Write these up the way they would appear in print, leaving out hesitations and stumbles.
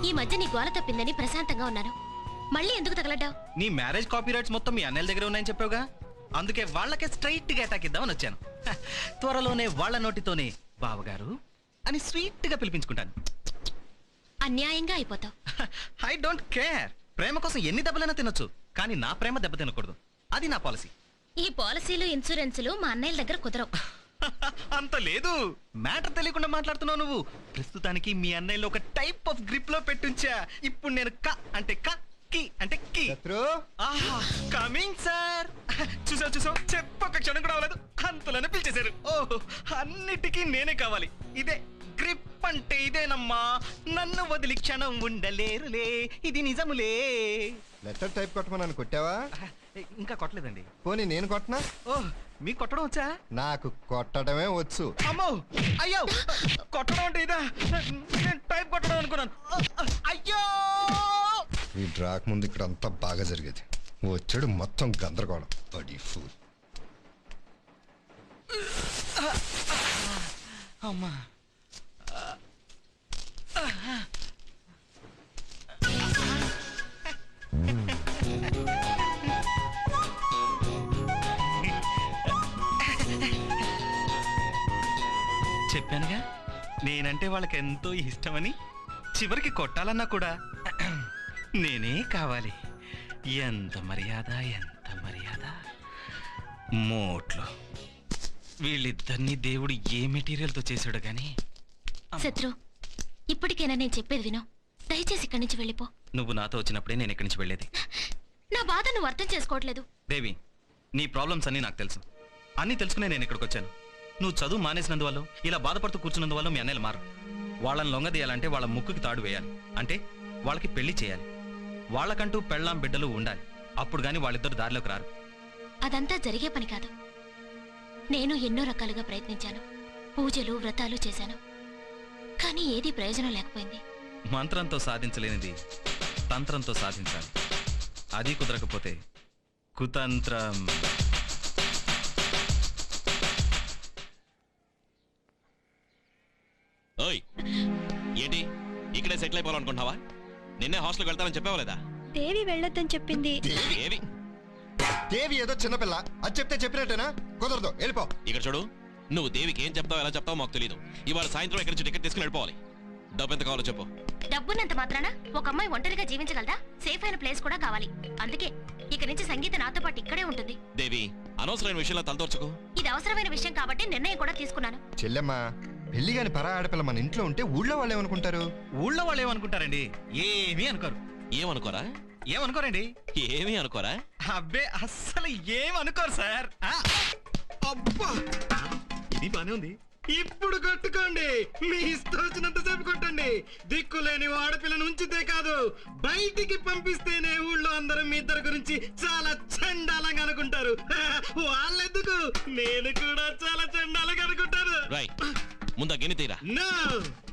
ఈ మధ్య నీ గోల తప్పిందని ప్రశాంతంగా ఉన్నాను. మళ్ళీ ఎందుకు తగలడ్డావు? నీ మ్యారేజ్ కాపీ రైట్స్ మొత్తం మీ అన్నయ్య దగ్గర ఉన్నాయని చెప్పావుగా, అందుకే వాళ్ళకే స్ట్రైట్ గా అటాక్ ఇద్దామని వచ్చాను. త్వరలోనే వాళ్ళ నోటితోనే బావగారు అని స్వీట్ గా పిలిపించుకుంటాను. అన్యాయంగా అయిపోతావు. I don't care. ప్రేమ కోసం ఎన్ని దెబ్బలైనా తినొచ్చు, కానీ నా ప్రేమ దెబ్బ తినకూడదు. అది నా పాలసీ. ఈ పాలసీలు ఇన్సూరెన్సులు మా అన్నయ్యల దగ్గర కుదరవు. అంత లేదు, మ్యాటర్ తెలియకుండా మాట్లాడుతున్నావు నువ్వు. ప్రస్తుతానికి మీ అన్నయ్యలో ఒక టైప్ ఆఫ్ గ్రిప్ లో పెట్టుంచా. ఇప్పుడు నేను క అంటే క, కి అంటే కి. Coming sir. చూసావు చెప్పొక క్షణం కూడా అవ్వలేదు, అంతలోనే పిలిచేశారు. ఓహో, అన్నిటికీ నేనే కావాలి. ఇదే గ్రిప్ అంటే ఇదేనమ్మా. నన్ను వదిలి క్షణం ఉండలేరులే, ఇది నిజములే. లెటర్ టైప్ కొట్టమని కొట్టావా? ఇంకా కొట్టలేదండి. పోనీ నేను కొట్టనా? ఓహ్, మీకు కొట్టడం వచ్చా? నాకు కొట్టడమే వచ్చు. అమ్మో, అయ్యో, కొట్టడం అంటే ఇదా? నేను టైప్ కొట్టడం అనుకున్నాను. అయ్యో, ఈ డ్రాక్ ముందు ఇక్కడ అంతా బాగా జరిగేది, వచ్చాడు మొత్తం గందరగోళం. Buddy fool. అమ్మా, చెప్పానుగా నేనంటే వాళ్ళకి ఎంతో ఇష్టమని. చివరికి కొట్టాలన్నా కూడా నేనే కావాలి. ఎంత మర్యాద, ఎంత మర్యాద. మోట్లు వీళ్ళిద్దరినీ దేవుడు ఏ మెటీరియల్తో చేశాడు గాని. శత్రు, ఇప్పటికైనా నేను చెప్పేది విను. దయచేసి ఇక్కడి నుంచి వెళ్ళిపో. నువ్వు నాతో వచ్చినప్పుడే నేను ఇక్కడి నుంచి వెళ్ళేది. నా బాధ నువ్వు అర్థం చేసుకోవట్లేదు. దేవి, నీ ప్రాబ్లమ్స్ అన్నీ నాకు తెలుసు. అన్నీ తెలుసుకునే నేను ఇక్కడికి వచ్చాను. నువ్వు చదువు మానేసినందువల్ల, ఇలా బాధపడుతూ కూర్చున్నందువల్ల మీ అన్నయ్యలు మారు. వాళ్ళని లొంగదీయాలంటే వాళ్ళ ముక్కుకి తాడు వేయాలి. అంటే వాళ్ళకి పెళ్లి చేయాలి. వాళ్ళకంటూ పెళ్ళాం బిడ్డలు ఉండాలి. అప్పుడు గాని వాళ్ళిద్దరు దారిలోకి రారు. అదంతా జరిగే పని కాదు. నేను ఎన్నో రకాలుగా ప్రయత్నించాను, పూజలు వ్రతాలు చేశాను, కానీ ఏదీ ప్రయోజనం లేకపోయింది. మంత్రంతో సాధించలేనిది తంత్రంతో సాధించాలి. అది కుదరకపోతే కుతంత్రం. ఓయ్, ఏంటి ఇక్కడే సెటిల్ అయిపోవాలనుకుంటున్నావా? నిన్నే హాస్టల్కి వెళ్తానని చెప్పావా లేదా? దేవి వెళ్ళొద్దని చెప్పింది. దేవి దేవి ఏదో చిన్నపిల్ల, అది చెప్తే చెప్పినట్టేనా? కుదరదు, వెళ్ళిపో. ఇక్కడ చూడు, నువ్వు దేవికి ఏం చెప్తావు, ఎలా చెప్తావు మాకు తెలియదు. ఇవాళ సాయంత్రం ఇక్కడి నుంచి టికెట్ తీసుకుని వెళ్ళిపోవాలి. డబ్బు ఎంత కావాలో చెప్పు. డబ్బున్నంత మాత్రాన ఒక అమ్మాయి ఒంటరిగా జీవించగలదా? సేఫ్ అయిన ప్లేస్ కూడా కావాలి. అందుకే ఇక నుంచి సంగీత నాతో పాటు ఇక్కడే ఉంటుంది. దేవి, అనవసరమైన విషయంలో తలదోర్చుకో. ఇది అవసరమైన విషయం కాబట్టి నిర్ణయం కూడా తీసుకున్నాను. చెల్లెమ్మా, పెళ్లి గాని పరా ఆడపిల్ల మన ఇంట్లో ఉంటే ఊళ్ళో వాళ్ళు ఏమనుకుంటారు? ఊళ్ళో వాళ్ళు ఏమనుకుంటారండి? ఏమీ అనుకోరు. ఏమనుకోరా? ఏమనుకోరండి? ఏమీ అనుకోరా? అబ్బే, అస్సలు ఏమనుకోరు సార్. అబ్బా, ఇది బానే ఉంది. ఇప్పుడు కొట్టుకోండి, మీ ఇష్టం వచ్చినంత సేపు కొట్టండి. దిక్కులేని ఆడపిల్లను ఉంచితే కాదు, బయటికి పంపిస్తేనే ఊళ్ళో అందరూ మీ ఇద్దరు గురించి చాలా చండాలంగా అనుకుంటారు. వాళ్ళెందుకు, నేను కూడా చాలా చండాలంగా అనుకుంటాను. ముందు గిని తీరా.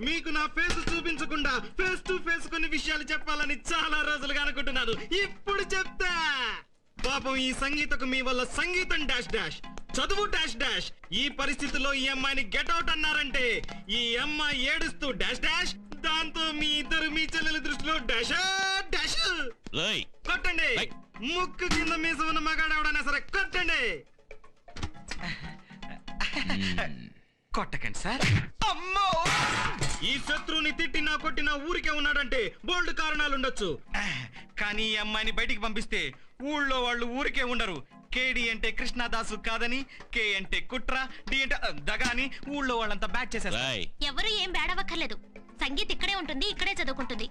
మీకు నా ఫేస్ చూపించకుండా ఫేస్ టు ఫేస్ కొన్ని విషయాలు చెప్పాలని చాలా రోజులుగా అనుకుంటున్నాను. ఇప్పుడు చెప్తా. పాపం ఈ సంగీతకు మీ వల్ల సంగీతం డాష్ డాష్, చదువు డాష్ డాష్. ఈ పరిస్థితిలో ఈ అమ్మాయిని గెట్ అవుట్ అన్నారంటే ఈ అమ్మాయి ఏడుస్తూ డాష్ డాష్. దాంతో మీ ఇద్దరు మీ చెల్లెల దృష్టిలో డాష్ డాష్. కొట్టండి, ముక్కు కింద మీస ఉన్న మగాడెవడైనా సరే కొట్టండి. కొట్టకండి సార్. అమ్మో, ఈ శత్రువుని తిట్టినా కొట్టినా ఊరికే ఉన్నాడంటే బోల్డ్ కారణాలు ఉండొచ్చు. కానీ ఈ అమ్మాయిని బయటికి పంపిస్తే ఊళ్ళో వాళ్ళు ఊరికే ఉండరు. కేడి అంటే కృష్ణదాసు కాదని, కే అంటే కుట్ర, డి అంటే దగా అని ఊళ్ళో వాళ్ళంతా బ్యాక్ చేశారు. ఎవరు ఏం బేడవక్కర్లేదు. సంగీత్ ఇక్కడే ఉంటుంది, ఇక్కడే చదువుకుంటుంది.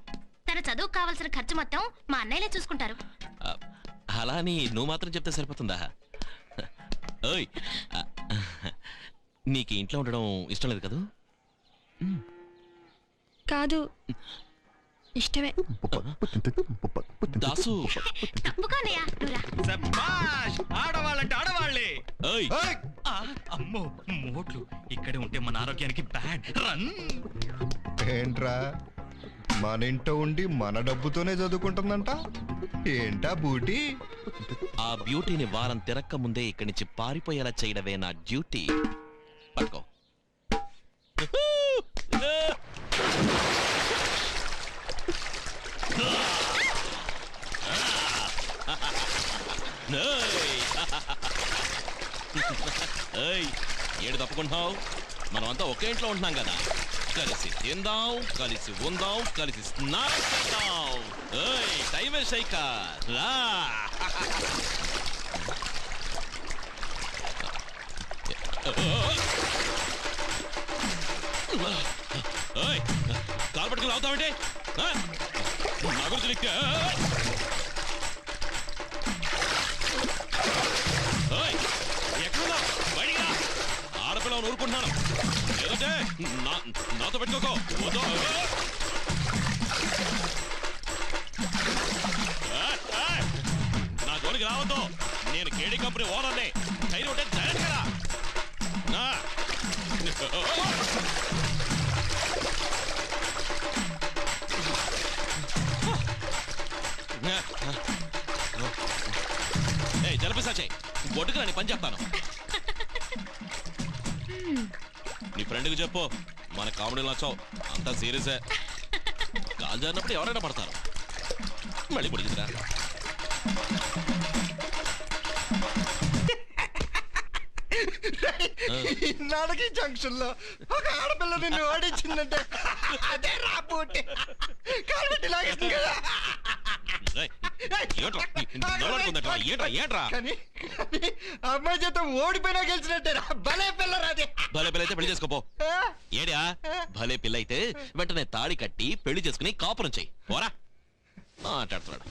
తన చదువుకు కావాల్సిన ఖర్చు మొత్తం మా అన్నయ్యలే చూసుకుంటారు. అలా అని నువ్వు మాత్రం చెప్తే సరిపోతుందా? ఓయ్, నీకు ఇంట్లో ఉండడం ఇష్టం లేదు కదా? కాదు, ఇష్టమే. దాసు, ఆడవాళ్ళంటే ఆడవాళ్లే. అమ్మో, మోట్లు ఇక్కడే ఉంటే మన ఆరోగ్యానికి బ్యాడ్. రన్. ఏంట్రా, మన ఇంట్లో ఉండి మన డబ్బుతోనే చదువుకుంటుందంట. ఏంటా బూటీ? ఆ బ్యూటీని వారం తిరక్క ముందే ఇక్కడి నుంచి పారిపోయేలా చేయడమే నా డ్యూటీ. పట్టుకో. ఏయ్, ఏడు తప్పుకుంటున్నావు? మనం అంతా ఒకే ఇంట్లో ఉంటున్నాం కదా, కలిసి తిందాం, కలిసి ఉందాం, కలిసి స్నానం చేద్దాం. ఏయ్, టైం వేస్ట్ అయ్యక రా. ఏయ్, కాలు పట్టుకుని లాగుతావంటే నా గురించి నీకు ఎక్కడున్నా? బయటికి రా. ఆడపిల్లని ఊరుకుంటున్నాను, లేదంటే నాతో పెట్టుకోకో. వద్దు. నా జోలికి రావద్దు. నేను కేడీ కంపెనీ ఓనర్ని. ధైర్యం ఉంటే డైరెక్ట్ కదా. జలపిసాచే గొడ్డుకు రా, నీ పని చెప్తాను. నీ ఫ్రెండ్కి చెప్పు, మన కామెడీలు నచ్చావు, అంతా సీరియసే. కాల్ జారినప్పుడు ఎవరైనా పడతారు. మళ్ళీ పొడిగిరా. నాలుగు జంక్షన్ లో ఒక ఆడపిల్ల నిన్ను ఓడించిందంటే అదే రాబోటే కాబట్టి లాగేస్తుంది కదా. కానీ అమ్మాయి చేత ఓడిపోయినా గెలిచినట్టే భలే పిల్లరాది. భలే పిల్ల అయితే పెళ్లి చేసుకోపో. ఏడా భలే పిల్ల అయితే వెంటనే తాళి కట్టి పెళ్లి చేసుకుని కాపురం చెయ్యి. పోరా మాట్లాడుతున్నాడు.